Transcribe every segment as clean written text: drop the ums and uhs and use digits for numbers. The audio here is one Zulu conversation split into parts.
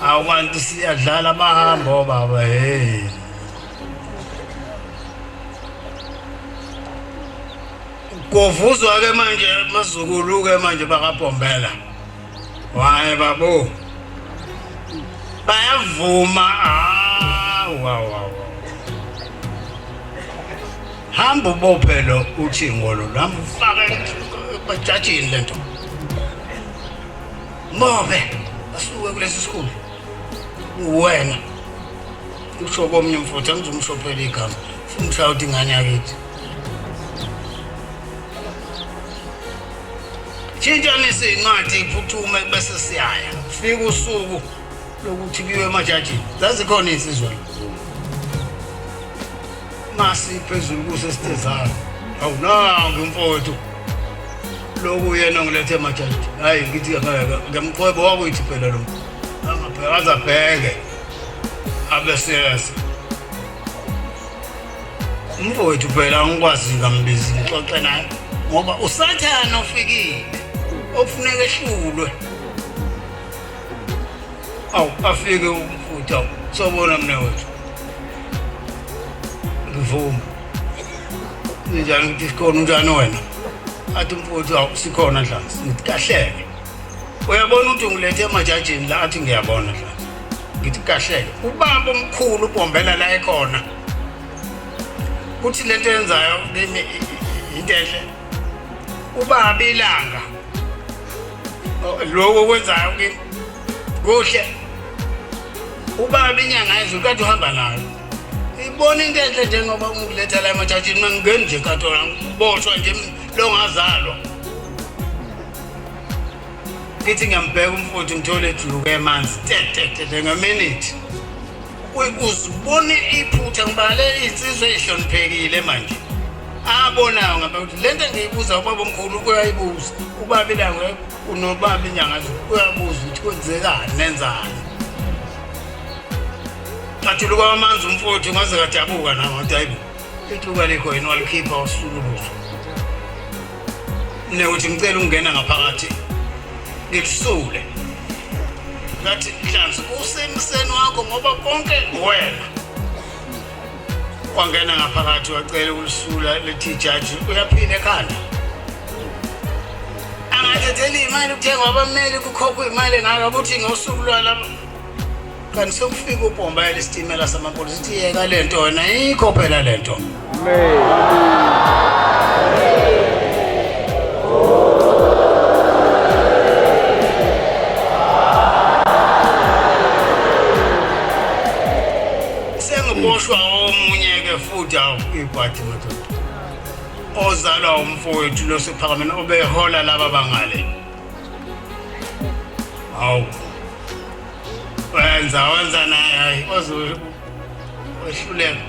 Awantu siyadlala bahamba baba hey. Kuvuzwa ke manje mazukulu ke manje bakaBhombela. Waye babo. Bayavuma wow. Hamba ubophelo uthingo lo lami ufake bajajini lento. Mobe asuke kulesi sikhulu. Wena usho komnye mfuthu angizumshophela igama. Ufuna ushawuthi ingane yakithi. Tshintshana incwadi iphuthume bese siyaya. Fika usuku lokuthi kuyiwe emajajini. Zazi khona insizwa. Masi phezulu kusesitezana. Awunanga mfowethu. Lokhu yena ngilethe emajajini. Hayi ngithi ngemqhwebo wakuyithi phela lo. Angabhekaza bheke. Abesiyasa. Mfowethu phela ngikwazi ngambizi ngixoxe naye ngoba usathana ufikile. Ofuneka ehlulwe. Afike umfutho sobona mina wethu. Ngivuma. Njani ngithi sikhona unjani wena? Athi mfutho sikhona Dlansi. Ngithi kahleke. Uyabona ukuthi ngilethe emajajini la athi ngiyabona Dlansi. Ngithi kahleke. Ubaba omkhulu uBhombela la ekhona. Uthi lento yenzayo kimi into ehle. Ubaba ilanga. Lokho kwenzayo kimi kuhle. Ubaba inyanga yezwe kade uhamba nayo. Ibona into enhle njengoba ungiletha la emajajini mangingeni nje kathola ngiboshwa nje lo ngazalwa. Ngithi ngiyambheka umfowethu ngithole ejuluke emanzi tete ngeminute. Uzibone iphutha ngibale insizwe ehloniphekile manje. Abonayo ngabe ukuthi lento engiyibuza ubaba omkhulu uyayibuza. Ubaba ilanga unobaba inyanga uyabuza ukuthi kwenzekani nenzani. Bathi luka amanzi umfowethu ngaze kadabuka nawo ngathi hayibo. Ithuba likho yena walikhipha usuluzo. Mine uthi ngicela ungena ngaphakathi. Ngikusule. Ngathi Dlansi usemseni wakho ngoba konke wena. Wangena ngaphakathi wacela ukusula lethi judge uyaphila ekhanda. Angathethela imali ukuthenga abameli kukhokhwe imali ngaka uthi ngosukulwa lapha. Kanti sokufika uBhombela isitimela samapholisa sithi yeka lento wena ikho phela lento. Sengiboshwa omunye ke futhi awubhathi madoda. Ozalwa umfowethu lo sephakameni obehola laba bangale. Hawu. Wenza naye hayi ohluleka.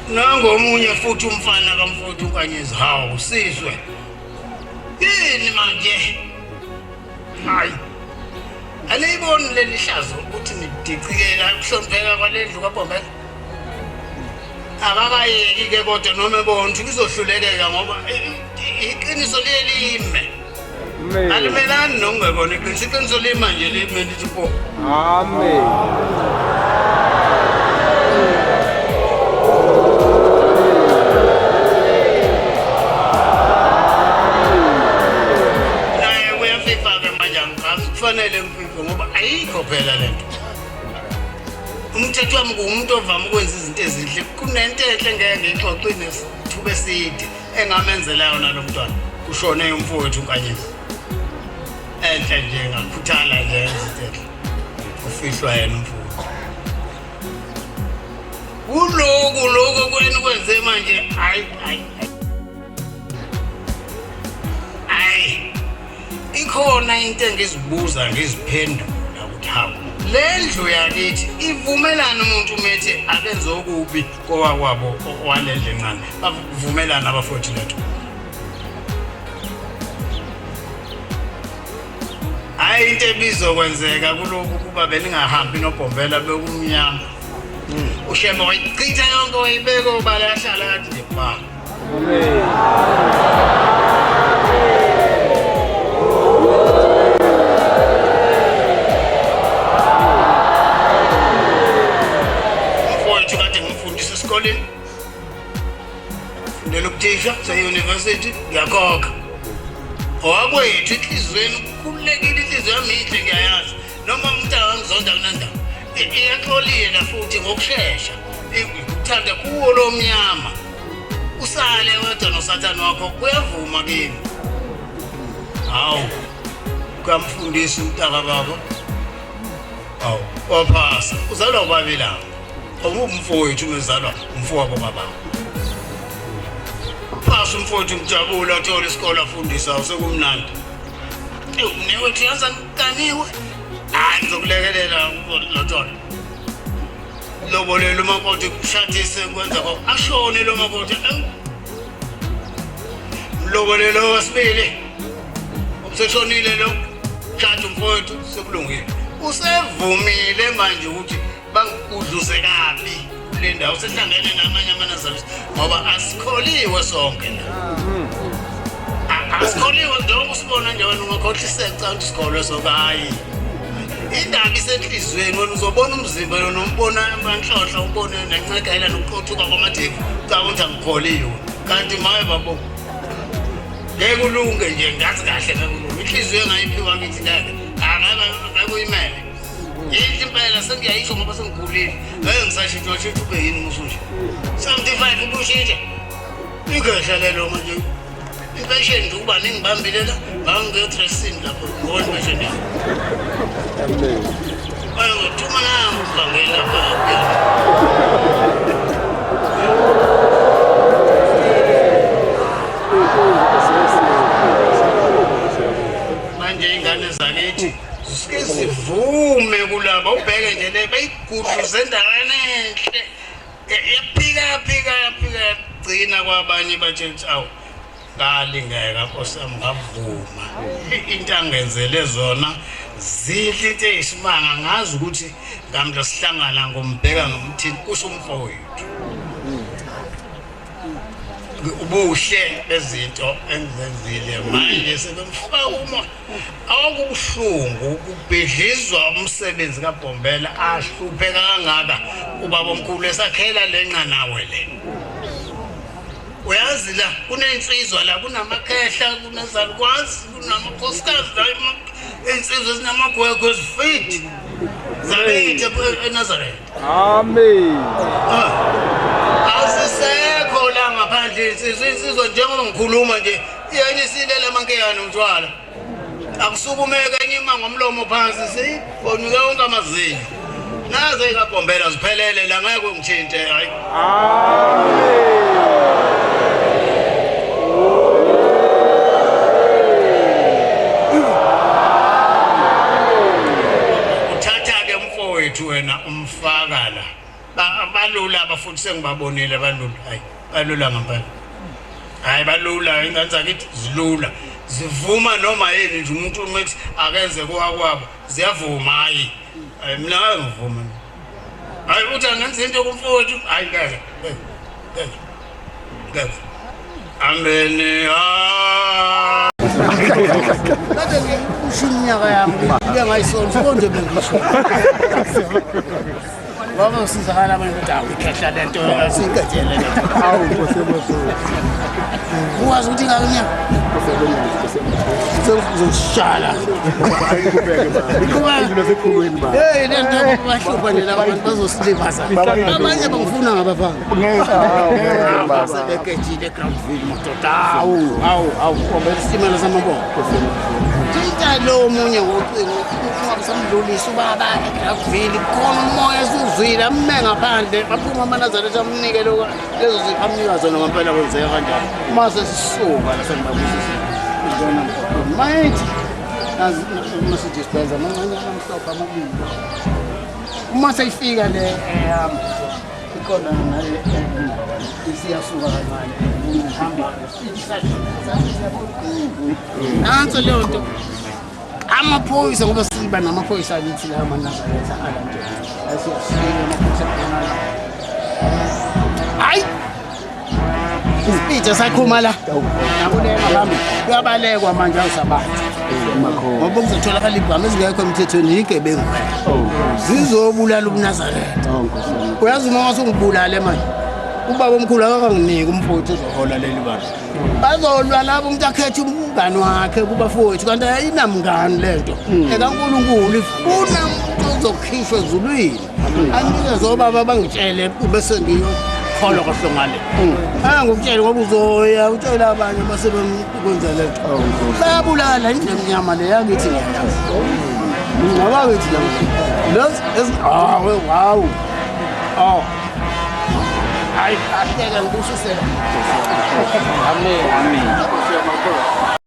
Nango omunye futhi umfana kaMfowethu uNkanyezi hawu usizwe. Yini manje? Hayi. Aliboni leli hlazo ukuthi nidicikela ukuhlonipheka kwalendlu kaBhombela. Akakayeki ke kodwa noma ebona ukuthi kuzohlulekeka ngoba iqiniso liyelime. Alimelani nokungekona iqiniso lima nje lime lithi pho. Amen. Naye uyafifa ke manje kufanele ngifife ngoba ayikho phela lento. Umthetho wami ngumuntu ovama ukwenza izinto ezinhle. Kunento enhle ngeke ngixoxe nesithuba eside engamenzela yona lo mntwana. Kushone umfowethu uNkanyezi. Enhle nje ngakhuthala nje izinto. Kufihlwa yena umfowethu. Lokho kwenu kwenze manje hayi. Ikhona into engizibuza ngiziphendula ukuthi hawu. Lendlu yakithi ivumelana umuntu umethe akenze okubi kowakwabo walendle encane. Bavumelana abafowethu lethu. Hayi into ebizokwenzeka kuloko kuba beningahambi noBhombela bekumnyama. Ushema wayichitha yonke wayibeka obala yahlala yathi nje ba. namuhla se-university ngiyakhokha owakwethu enhliziyweni kukhululekile inhliziyo yami inhle ngiyayazi noma umntana wangizonda kunandaba iyaxolile futhi ngokushesha uthanda kuwo lo mnyama usale wedwa nosathane wakho kuyavuma kimi hawu kamfundisi umntaka baba hawu waphasa uzalwa ubabelanga umfowethu umezalwa umfowabo baba phasa umfowethu umjabula athola isikole afundisa sekumnandi umnewethu yaza ngitaniwe hayi ngizokulekelela lothola lobolela umakoti kushathise kwenza ko ashone lo makoti lobolela wasibili umseshonile lo shada umfowethu sekulungile usevumile manje ukuthi bangikudluse kabi kule ndawo sehlangene namanye amanazareth ngoba asikholiwe sonke la asikholiwe njengoba usibona nje wena ungakhohliseka ukuthi isikole sokayi indaba isenhlizweni wena uzobona umzimba yona umbona amanhlohla ubone nencekela nokuqothuka kwamatheku cha ukuthi angikholiwe kanti maye babo ngeke ulunge nje ngazi kahle ngeke inhliziyo engayiphiwa ngithi ngeke akabe uyimele yini impela sengiyayisho ngoba sengikhulile ngeke ngisashintsha ube yini musunje 75 ubushintshe ingehlelelo manje impesheni nje uba ningibambile la ngangiyotresini lapho ngone impesheni ayo ngithuma nami ubangela lapha manje ingane zakithi sike sivume kulaba ubheke nje le bayigudluze endaweni enhle yaphika gcina kwabanye batshentsha awu ngalingeka nkosami ngavuma into angenzele zona zihle into eyisimanga ngazi ukuthi ngamhla sihlangana ngombheka ngomthini kusho umfowethu ubuhle bezinto engizenzile manje sebemfaka umoya awukubuhlungu ukubhidlizwa umsebenzi kaBhombela ahlupheka kangaka ubaba omkhulu esakhela lenqa nawe le uyazi la kunensizwa la kunamakhehla kunezalukwazi kunamakhosikazi la insizwa ezinamagwegwe ezifit zakithi eNazareth amen asisekho la ngaphandle insizwa njengoba ngikhuluma nje iyena isilela amankeyana umthwala akusukumeka enyima ngomlomo phansi sibonike wonke amazinyo naze kaBhombela ziphelele la ngeke ngithinte hayi amen wena umfaka la balula abafundi sengibabonile balula hayi balula ngempela hayi balula ingane zakithi zilula zivuma noma yini nje umuntu umethi akenze kwakwabo ziyavuma hayi mina ngivuma hayi uthi angenza into kumfowethu hayi ngeke amen Kade ngikushiminyaka yami ngike ngayisona sikonje bengisho. Baba usizakala abantu ukuthi awukhehla lento asikhathele lento. awu nkosemoso Uwazi ukuthi ngakunyaka uzoshala. ayikubeke ba into sekhulweni ba Hey lento bahlupha nje abantu bazosilimaza. Abanye bangifuna ngabafana. Basa bekejile Groundville madoda. Awu kombela isimela samabongo. Lo omunye ngocingo ungasamdlulisa ubaba eGroundville khona umoya esuzwile amme ngaphandle baphuma amanazareth amnike lezo zinto amnika zona ngempela kwenzeka kanjalo mase sisuka la sengibabusisa izona manje mase dispenser manje amhlophe amabili uma seyifika le ikhona nale isiyasuka kancane ngihamba nanso leyo nto amaphoyisa ngoba siba namaphoyisa alithi la amanazareth ala nje asiyashiya amaphoyisa khona la hayi isipitha sakhuma la nakulela bami kuyabalekwa manje awusabantu ngoba kuzotholakala igama ezingekho emthethweni yigebengu zizobulala uNazareth uyazi uma wasungibulale manje ubaba omkhulu akanginiki umfowethu ozohola leli bandla bazolwa labo umuntu akhethe umngani wakhe kubafowethu kanti ayinamngani lento ekaNkulunkulu ifuna umuntu ozokhishwa ezulwini anike zobaba bangitshele bese ngiyokholwa kahle ngale ngikutshela ngoba uzoya utshela abanye base bemkwenza lento bayabulala indlela emnyama le yakithi ngiyayazi ngabakithi lo wow hayi ahleka ngibusisela amen